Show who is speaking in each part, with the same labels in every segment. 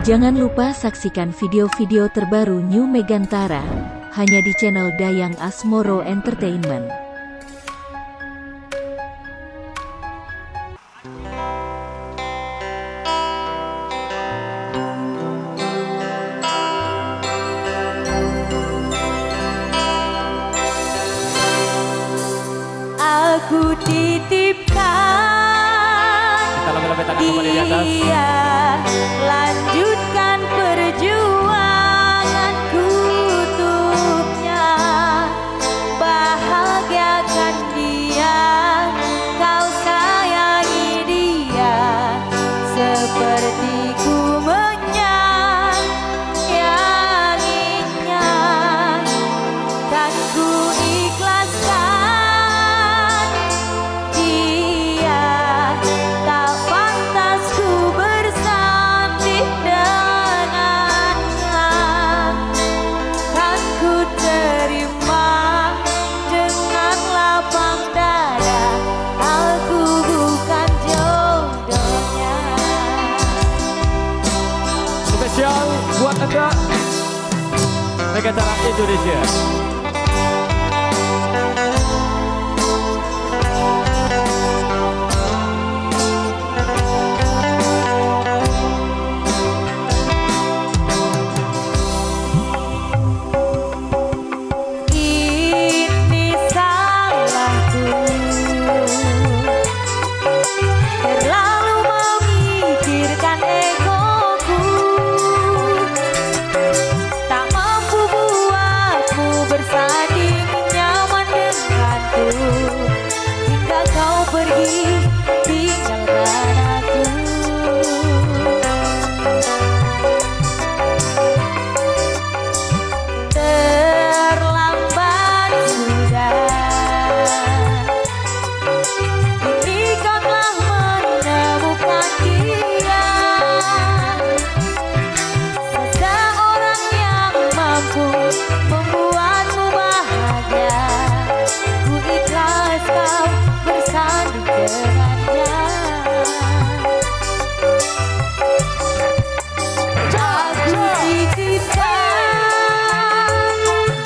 Speaker 1: Jangan lupa saksikan video-video terbaru New Megantara, hanya di channel Dayang Asmoro Entertainment.
Speaker 2: Aku titipkan dia, lanjutkan perjuanganku untuknya, bahagiakan dia, kau sayangi dia, seperti ku menyayanginya, kan ku ikhlaskan dia, tak pantas ku bersanding dengannya, kan ku terima dengan lapang dada, aku bukan jodohnya.
Speaker 3: Spesial buat Anda Megantara Indonesia.
Speaker 2: Ini salahku, terlalu memikirkan egoku, tak mampu buatmu bersanding nyaman denganku, hingga kau pergi tinggalkan aku. Terlambat sudah, kini kau telah menemukan dia, seseorang yang mampu membuatmu bahagia, ku ikhlas kau bersanding dengannya. Aku titipkan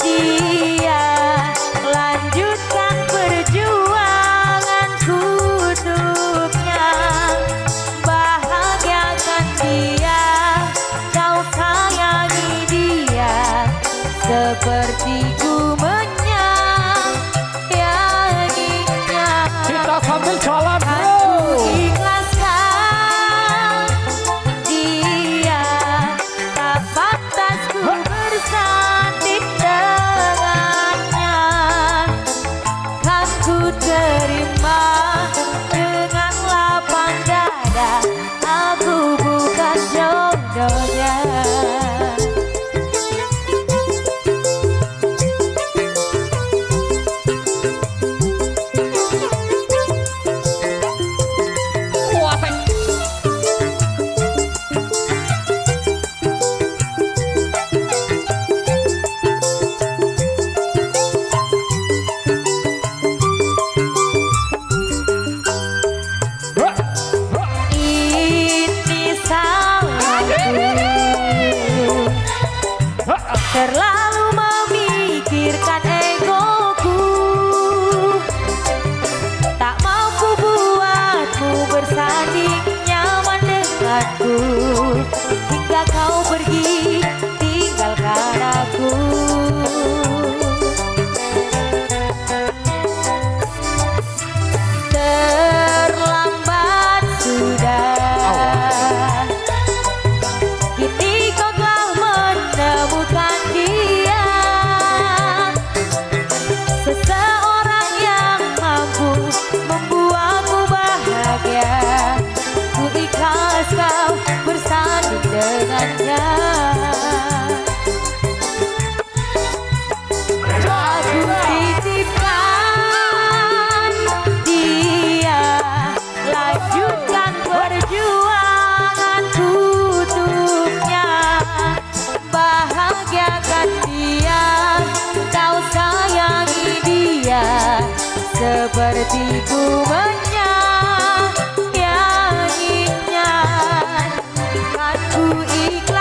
Speaker 2: dia, lanjutkan perjuanganku untuknya, bahagiakan dia, kau sayangi dia, seperti ku menyayanginya.
Speaker 3: Kita sambil jalan
Speaker 2: Kan
Speaker 3: bro.
Speaker 2: ku ikhlaskan dia, tak pantas ku bersanding dengannya, kan ku terima dengan lapang dada, aku bukan jodohnya. Ini salahku, terlalu memikirkan egoku, tak mampu buatmu bersanding nyaman denganku, hingga kau pergi tinggalkan aku. Terlambat sudah, kini kau telah menemukan dia, seseorang yang mampu membuatmu bahagia, ku ikhlas kau bersanding dengannya. Aku titipkan dia, lanjutkan perjuanganku untuknya, bahagiakan dia, kau sayangi dia, seperti ku menyayanginya, kan ku ikhlas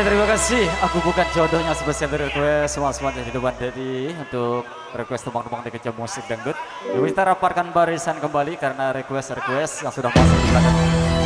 Speaker 4: Oke, terima kasih. Aku bukan jodohnya spesial dari request semua jadi depan Dedi untuk request teman-teman di kecil musik dangdut. Yuk kita rapatkan barisan kembali karena request yang sudah masuk di belakang.